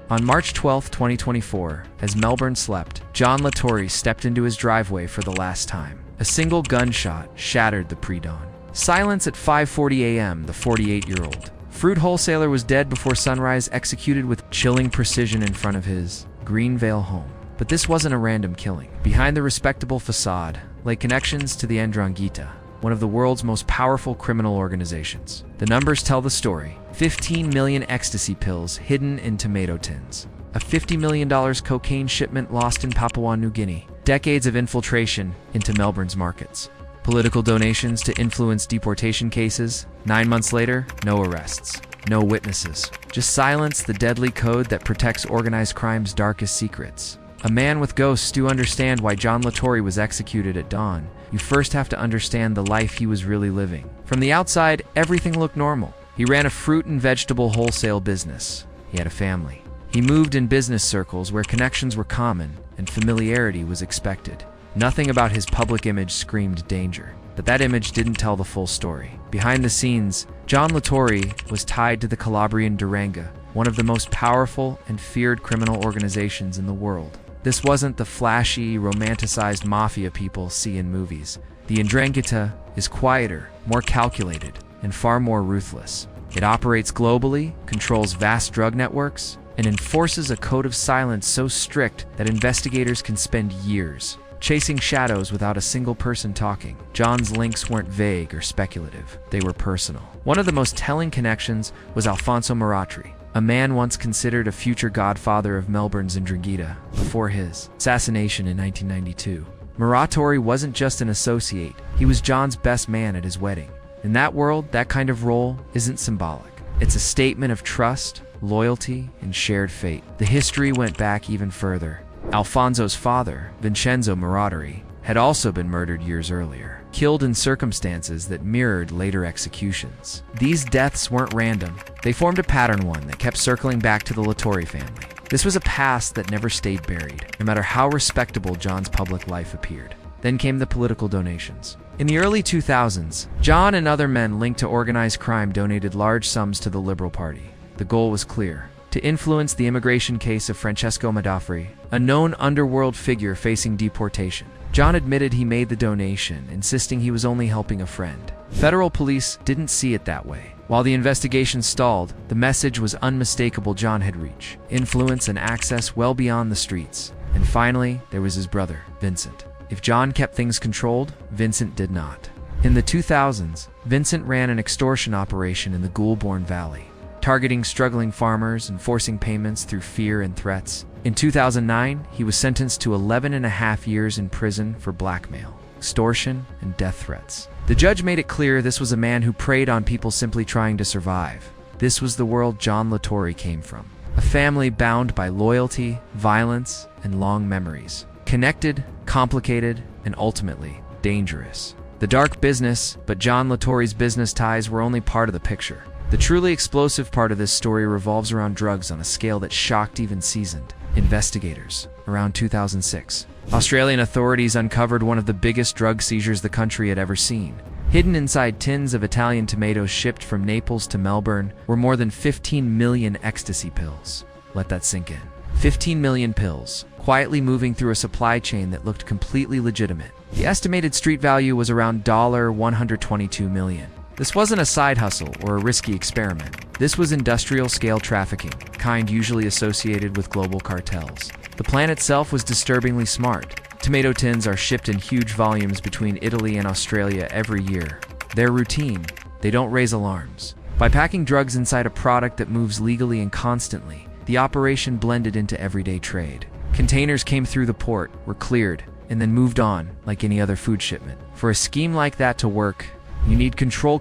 On March 12, 2024, as Melbourne slept, John Lator stepped into his driveway for the last time. A single gunshot shattered the pre-dawn silence at 5:40 a.m. The 48-year-old fruit wholesaler was dead before sunrise, executed with chilling precision in front of his Greenvale home. But this wasn't a random killing. Behind the respectable facade lay connections to the Ndrangheta, one of the world's most powerful criminal organizations. The numbers tell the story. 15 million ecstasy pills hidden in tomato tins. A $50 million cocaine shipment lost in Papua New Guinea. Decades of infiltration into Melbourne's markets. Political donations to influence deportation cases. 9 months later, no arrests. No witnesses. Just silence, the deadly code that protects organized crime's darkest secrets. A man with ghosts. To understand why John Lator was executed at dawn, you first have to understand the life he was really living. From the outside, everything looked normal. He ran a fruit and vegetable wholesale business. He had a family. He moved in business circles where connections were common and familiarity was expected. Nothing about his public image screamed danger, but that image didn't tell the full story. Behind the scenes, John Lator was tied to the Calabrian Ndrangheta, one of the most powerful and feared criminal organizations in the world. This wasn't the flashy, romanticized mafia people see in movies. The Ndrangheta is quieter, more calculated, and far more ruthless. It operates globally, controls vast drug networks, and enforces a code of silence so strict that investigators can spend years chasing shadows without a single person talking. John's links weren't vague or speculative. They were personal. One of the most telling connections was Alfonso Moratri, a man once considered a future godfather of Melbourne's Ndrangheta before his assassination in 1992. Moratri wasn't just an associate, he was John's best man at his wedding. In that world, that kind of role isn't symbolic. It's a statement of trust, loyalty, and shared fate. The history went back even further. Alfonso's father, Vincenzo Moratri, had also been murdered years earlier, killed in circumstances that mirrored later executions. These deaths weren't random. They formed a pattern, one that kept circling back to the Lator family. This was a past that never stayed buried, no matter how respectable John's public life appeared. Then came the political donations. In the early 2000s, John and other men linked to organized crime donated large sums to the Liberal Party. The goal was clear: to influence the immigration case of Francesco Madafri, a known underworld figure facing deportation. John admitted he made the donation, insisting he was only helping a friend. Federal police didn't see it that way. While the investigation stalled, the message was unmistakable: John had reach, influence, and access well beyond the streets. And finally, there was his brother, Vincent. If John kept things controlled, Vincent did not. In the 2000s, Vincent ran an extortion operation in the Goulburn Valley, targeting struggling farmers and forcing payments through fear and threats. In 2009, he was sentenced to 11.5 years in prison for blackmail, extortion, and death threats. The judge made it clear this was a man who preyed on people simply trying to survive. This was the world John Lator came from. A family bound by loyalty, violence, and long memories. Connected, complicated, and ultimately dangerous. The dark business, but John Lator's business ties were only part of the picture. The truly explosive part of this story revolves around drugs on a scale that shocked even seasoned investigators. Around 2006, Australian authorities uncovered one of the biggest drug seizures the country had ever seen. Hidden inside tins of Italian tomatoes shipped from Naples to Melbourne were more than 15 million ecstasy pills. Let that sink in. 15 million pills, quietly moving through a supply chain that looked completely legitimate. The estimated street value was around $122 million. This wasn't a side hustle or a risky experiment. This was industrial-scale trafficking, kind usually associated with global cartels. The plan itself was disturbingly smart. Tomato tins are shipped in huge volumes between Italy and Australia every year. They're routine. They don't raise alarms. By packing drugs inside a product that moves legally and constantly, the operation blended into everyday trade. Containers came through the port, were cleared, and then moved on like any other food shipment. For a scheme like that to work, you need control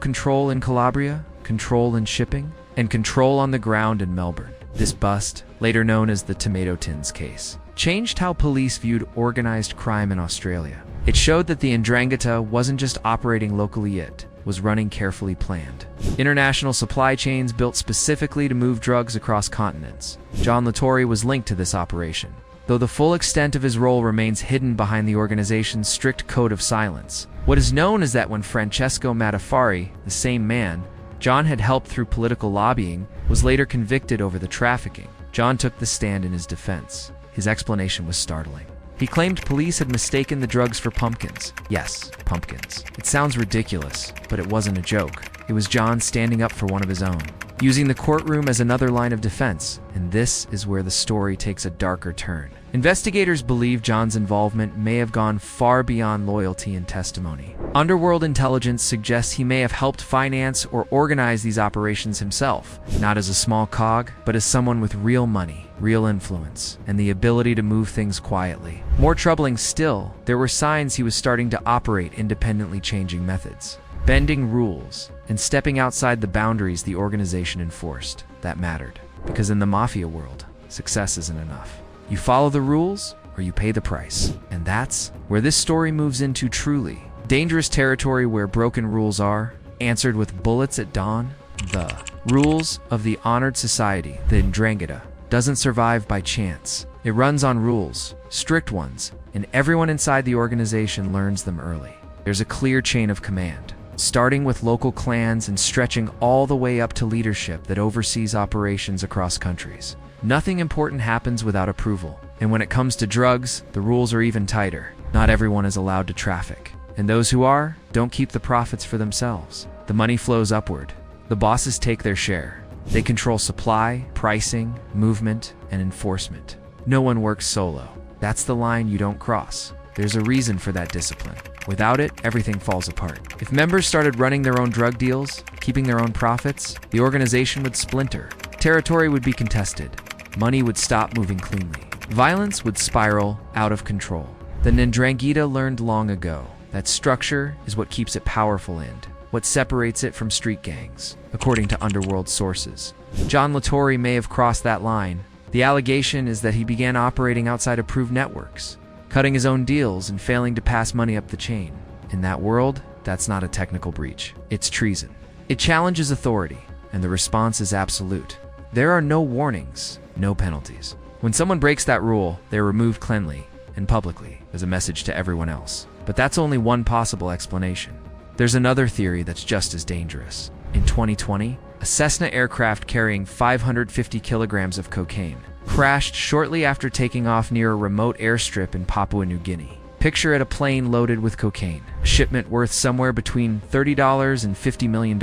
in Calabria, control in shipping, and control on the ground in Melbourne. This bust, later known as the tomato tins case, changed how police viewed organized crime in Australia. It showed that the Ndrangheta wasn't just operating locally, it was running carefully planned. International supply chains built specifically to move drugs across continents. John Lator was linked to this operation, though the full extent of his role remains hidden behind the organization's strict code of silence. What is known is that when Francesco Madafri, the same man John had helped through political lobbying, was later convicted over the trafficking, John took the stand in his defense. His explanation was startling. He claimed police had mistaken the drugs for pumpkins. Yes, pumpkins. It sounds ridiculous, but it wasn't a joke. It was John standing up for one of his own, using the courtroom as another line of defense, and this is where the story takes a darker turn. Investigators believe John's involvement may have gone far beyond loyalty and testimony. Underworld intelligence suggests he may have helped finance or organize these operations himself, not as a small cog, but as someone with real money, real influence, and the ability to move things quietly. More troubling still, there were signs he was starting to operate independently, changing methods, bending rules, and stepping outside the boundaries the organization enforced. That mattered, because in the Mafia world, success isn't enough. You follow the rules, or you pay the price. And that's where this story moves into truly dangerous territory, where broken rules are answered with bullets at dawn. The rules of the honored society, the Ndrangheta, doesn't survive by chance. It runs on rules, strict ones, and everyone inside the organization learns them early. There's a clear chain of command, starting with local clans and stretching all the way up to leadership that oversees operations across countries. Nothing important happens without approval. And when it comes to drugs, the rules are even tighter. Not everyone is allowed to traffic, and those who are don't keep the profits for themselves. The money flows upward. The bosses take their share. They control supply, pricing, movement, and enforcement. No one works solo. That's the line you don't cross. There's a reason for that discipline. Without it, everything falls apart. If members started running their own drug deals, keeping their own profits, the organization would splinter. Territory would be contested. Money would stop moving cleanly. Violence would spiral out of control. The Ndrangheta learned long ago that structure is what keeps it powerful and what separates it from street gangs, according to underworld sources. John Lator may have crossed that line. The allegation is that he began operating outside approved networks, cutting his own deals and failing to pass money up the chain. In that world, that's not a technical breach. It's treason. It challenges authority, and the response is absolute. There are no warnings, no penalties. When someone breaks that rule, they're removed cleanly and publicly as a message to everyone else. But that's only one possible explanation. There's another theory that's just as dangerous. In 2020, a Cessna aircraft carrying 550 kilograms of cocaine crashed shortly after taking off near a remote airstrip in Papua New Guinea. Picture it, a plane loaded with cocaine, a shipment worth somewhere between $30 and $50 million,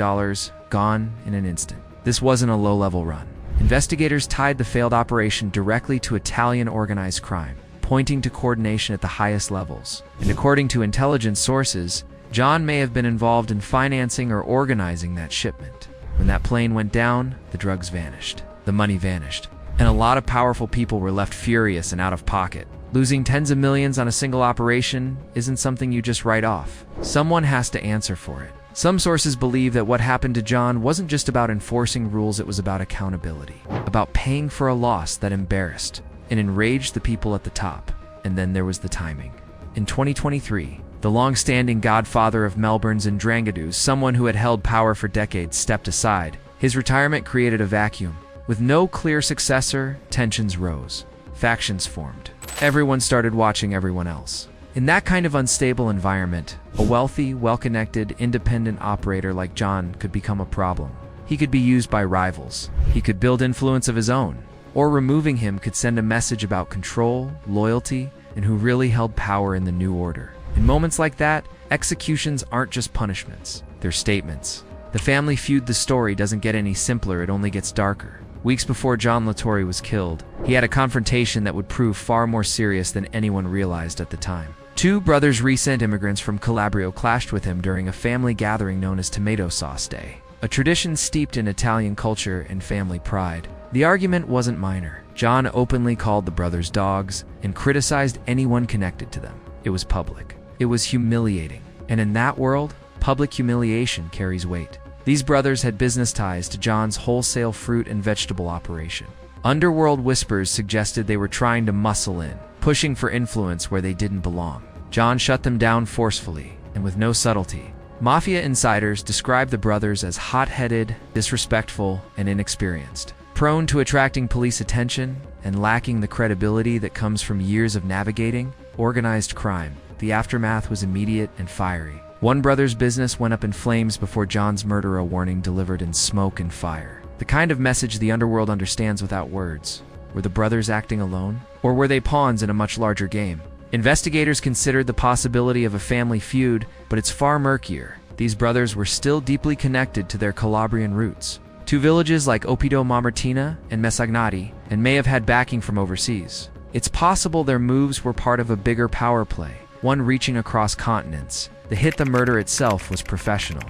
gone in an instant. This wasn't a low-level run. Investigators tied the failed operation directly to Italian organized crime, pointing to coordination at the highest levels. And according to intelligence sources, John may have been involved in financing or organizing that shipment. When that plane went down, the drugs vanished, the money vanished, and a lot of powerful people were left furious and out of pocket. Losing tens of millions on a single operation isn't something you just write off. Someone has to answer for it. Some sources believe that what happened to John wasn't just about enforcing rules, it was about accountability, about paying for a loss that embarrassed and enraged the people at the top. And then there was the timing. In 2023, the long-standing godfather of Melbourne's Ndrangheta, someone who had held power for decades, stepped aside. His retirement created a vacuum. With no clear successor, tensions rose. Factions formed. Everyone started watching everyone else. In that kind of unstable environment, a wealthy, well-connected, independent operator like John could become a problem. He could be used by rivals. He could build influence of his own. Or removing him could send a message about control, loyalty, and who really held power in the new order. In moments like that, executions aren't just punishments. They're statements. The family feud, the story doesn't get any simpler, it only gets darker. Weeks before John Lator was killed, he had a confrontation that would prove far more serious than anyone realized at the time. Two brothers, recent immigrants from Calabria, clashed with him during a family gathering known as Tomato Sauce Day, a tradition steeped in Italian culture and family pride. The argument wasn't minor. John openly called the brothers dogs and criticized anyone connected to them. It was public. It was humiliating. And in that world, public humiliation carries weight. These brothers had business ties to John's wholesale fruit and vegetable operation. Underworld whispers suggested they were trying to muscle in, pushing for influence where they didn't belong. John shut them down forcefully and with no subtlety. Mafia insiders described the brothers as hot-headed, disrespectful, and inexperienced, prone to attracting police attention and lacking the credibility that comes from years of navigating organized crime. The aftermath was immediate and fiery. One brother's business went up in flames before John's murder, a warning delivered in smoke and fire. The kind of message the underworld understands without words. Were the brothers acting alone? Or were they pawns in a much larger game? Investigators considered the possibility of a family feud, but it's far murkier. These brothers were still deeply connected to their Calabrian roots. Two villages like Oppido Mamertina and Messagnati, and may have had backing from overseas. It's possible their moves were part of a bigger power play, one reaching across continents. The murder itself was professional,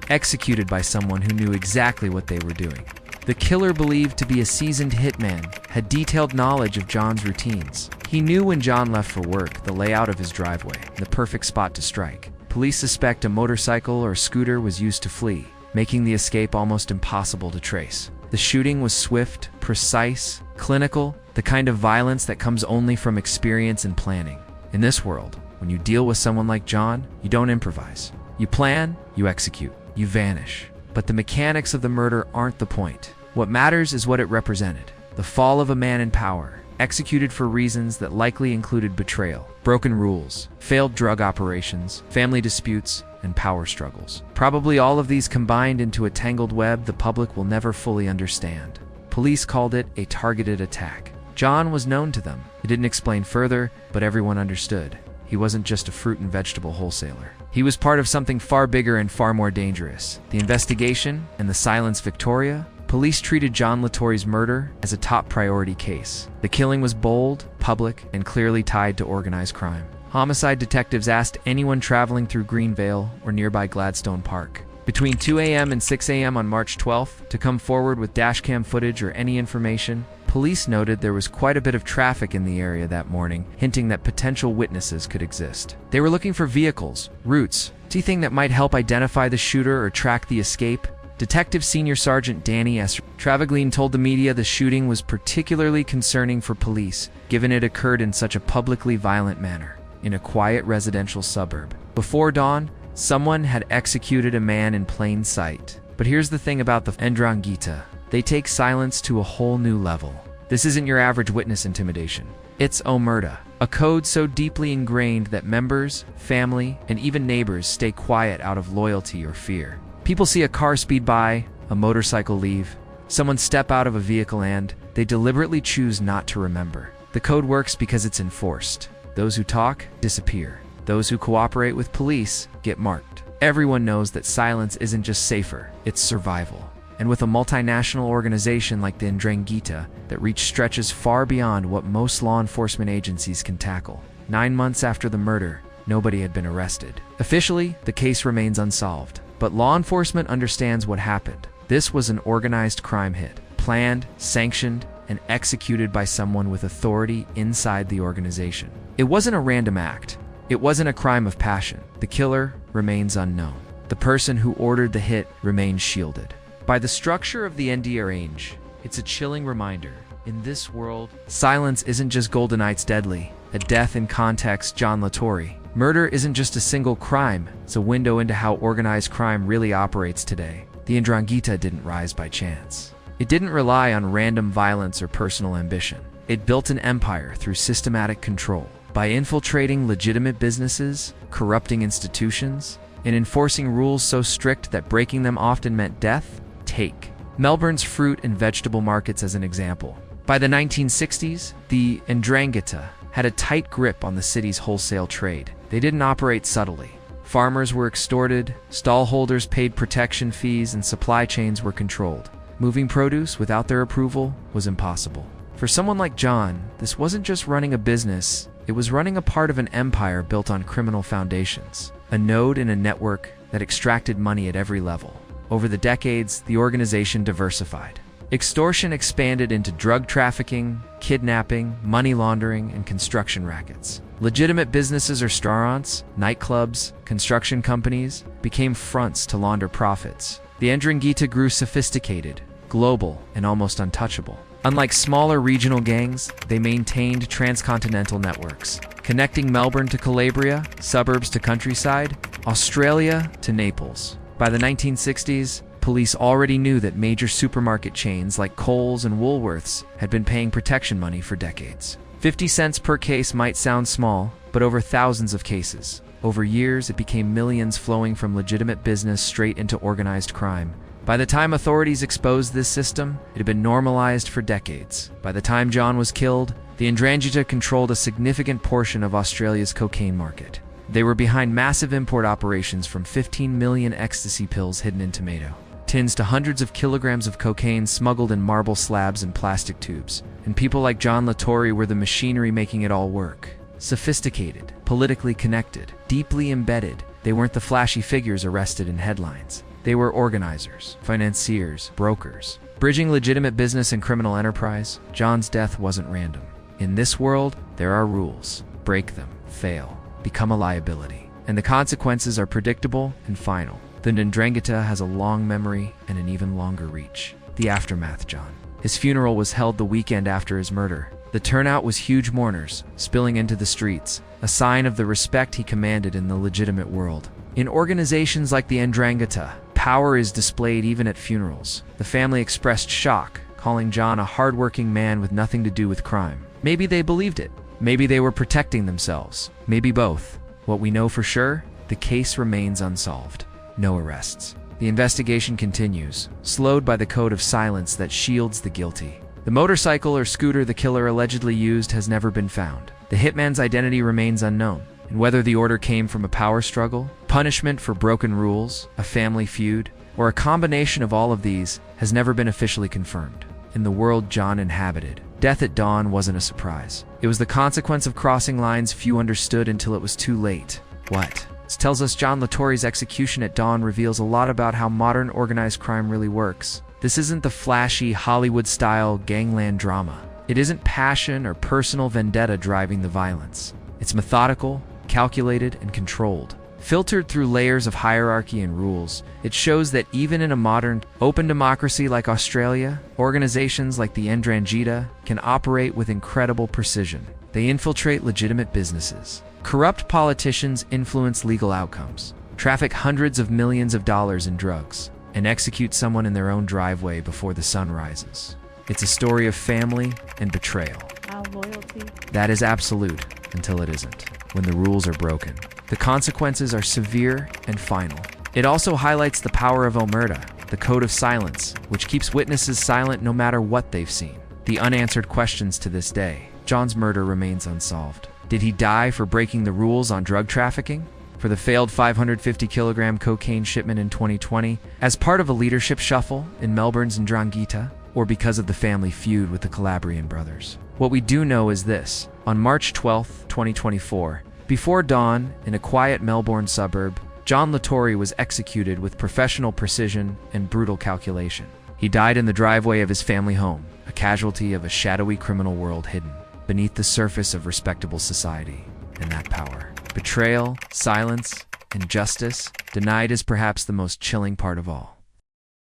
executed by someone who knew exactly what they were doing. The killer, believed to be a seasoned hitman, had detailed knowledge of John's routines. He knew when John left for work, the layout of his driveway, the perfect spot to strike. Police suspect a motorcycle or scooter was used to flee, making the escape almost impossible to trace. The shooting was swift, precise, clinical, the kind of violence that comes only from experience and planning. In this world, when you deal with someone like John, you don't improvise. You plan, you execute, you vanish. But the mechanics of the murder aren't the point. What matters is what it represented. The fall of a man in power, executed for reasons that likely included betrayal, broken rules, failed drug operations, family disputes, and power struggles. Probably all of these combined into a tangled web the public will never fully understand. Police called it a targeted attack. John was known to them. He didn't explain further, but everyone understood. He wasn't just a fruit and vegetable wholesaler. He was part of something far bigger and far more dangerous. The investigation and the silence Victoria. Police treated John Latorre's murder as a top priority case. The killing was bold, public, and clearly tied to organized crime. Homicide detectives asked anyone traveling through Greenvale or nearby Gladstone Park between 2 a.m. and 6 a.m. on March 12th to come forward with dashcam footage or any information. Police noted there was quite a bit of traffic in the area that morning, hinting that potential witnesses could exist. They were looking for vehicles, routes, anything that might help identify the shooter or track the escape. Detective Senior Sergeant Danny S. Travaglin told the media the shooting was particularly concerning for police, given it occurred in such a publicly violent manner, in a quiet residential suburb. Before dawn, someone had executed a man in plain sight. But here's the thing about the Ndrangheta. They take silence to a whole new level. This isn't your average witness intimidation. It's omerta, a code so deeply ingrained that members, family, and even neighbors stay quiet out of loyalty or fear. People see a car speed by, a motorcycle leave, someone step out of a vehicle, and they deliberately choose not to remember. The code works because it's enforced. Those who talk disappear. Those who cooperate with police get marked. Everyone knows that silence isn't just safer, it's survival. And with a multinational organization like the Ndrangheta that reach stretches far beyond what most law enforcement agencies can tackle, 9 months after the murder, nobody had been arrested. Officially, the case remains unsolved, but law enforcement understands what happened. This was an organized crime hit, planned, sanctioned, and executed by someone with authority inside the organization. It wasn't a random act. It wasn't a crime of passion. The killer remains unknown. The person who ordered the hit remains shielded. By the structure of the Ndrangheta, it's a chilling reminder. In this world, silence isn't just Golden Knight's deadly. A death in context, John Lator. Murder isn't just a single crime. It's a window into how organized crime really operates today. The Ndrangheta didn't rise by chance. It didn't rely on random violence or personal ambition. It built an empire through systematic control. By infiltrating legitimate businesses, corrupting institutions, and enforcing rules so strict that breaking them often meant death. Take Melbourne's fruit and vegetable markets as an example. By the 1960s, the Ndrangheta had a tight grip on the city's wholesale trade. They didn't operate subtly. Farmers were extorted, stallholders paid protection fees, and supply chains were controlled. Moving produce without their approval was impossible. For someone like John, this wasn't just running a business, it was running a part of an empire built on criminal foundations, a node in a network that extracted money at every level. Over the decades, the organization diversified. Extortion expanded into drug trafficking, kidnapping, money laundering, and construction rackets. Legitimate businesses or restaurants, nightclubs, construction companies became fronts to launder profits. The Ndrangheta grew sophisticated, global, and almost untouchable. Unlike smaller regional gangs, they maintained transcontinental networks, connecting Melbourne to Calabria, suburbs to countryside, Australia to Naples. By the 1960s, police already knew that major supermarket chains like Coles and Woolworths had been paying protection money for decades. 50 cents per case might sound small, but over thousands of cases. Over years, it became millions flowing from legitimate business straight into organized crime, By the time authorities exposed this system, it had been normalized for decades. By the time John was killed, the Ndrangheta controlled a significant portion of Australia's cocaine market. They were behind massive import operations from 15 million ecstasy pills hidden in tomato tins to hundreds of kilograms of cocaine smuggled in marble slabs and plastic tubes. And people like John Lator were the machinery making it all work. Sophisticated, politically connected, deeply embedded, they weren't the flashy figures arrested in headlines. They were organizers, financiers, brokers, bridging legitimate business and criminal enterprise. John's death wasn't random. In this world, there are rules. Break them, fail, become a liability. And the consequences are predictable and final. The Ndrangheta has a long memory and an even longer reach. The aftermath, John. His funeral was held the weekend after his murder. The turnout was huge, mourners spilling into the streets, a sign of the respect he commanded in the legitimate world. In organizations like the Ndrangheta, power is displayed even at funerals. The family expressed shock, calling John a hardworking man with nothing to do with crime. Maybe they believed it. Maybe they were protecting themselves. Maybe both. What we know for sure, the case remains unsolved. No arrests. The investigation continues, slowed by the code of silence that shields the guilty. The motorcycle or scooter the killer allegedly used has never been found. The hitman's identity remains unknown, and whether the order came from a power struggle, punishment for broken rules, a family feud, or a combination of all of these has never been officially confirmed. In the world John inhabited, death at dawn wasn't a surprise. It was the consequence of crossing lines few understood until it was too late. What? This tells us John Latorre's execution at dawn reveals a lot about how modern organized crime really works. This isn't the flashy Hollywood-style gangland drama. It isn't passion or personal vendetta driving the violence. It's methodical, calculated, and controlled. Filtered through layers of hierarchy and rules, it shows that even in a modern, open democracy like Australia, organizations like the Ndrangheta can operate with incredible precision. They infiltrate legitimate businesses. Corrupt politicians influence legal outcomes, traffic hundreds of millions of dollars in drugs, and execute someone in their own driveway before the sun rises. It's a story of family and betrayal. Our loyalty. That is absolute until it isn't. When the rules are broken, the consequences are severe and final. It also highlights the power of omerta, the code of silence, which keeps witnesses silent no matter what they've seen. The unanswered questions to this day. John's murder remains unsolved. Did he die for breaking the rules on drug trafficking? For the failed 550-kilogram cocaine shipment in 2020, as part of a leadership shuffle in Melbourne's Ndrangheta, or because of the family feud with the Calabrian brothers? What we do know is this. On March 12, 2024, before dawn, in a quiet Melbourne suburb, John Lator was executed with professional precision and brutal calculation. He died in the driveway of his family home, a casualty of a shadowy criminal world hidden beneath the surface of respectable society. And that power, betrayal, silence, and justice, denied is perhaps the most chilling part of all.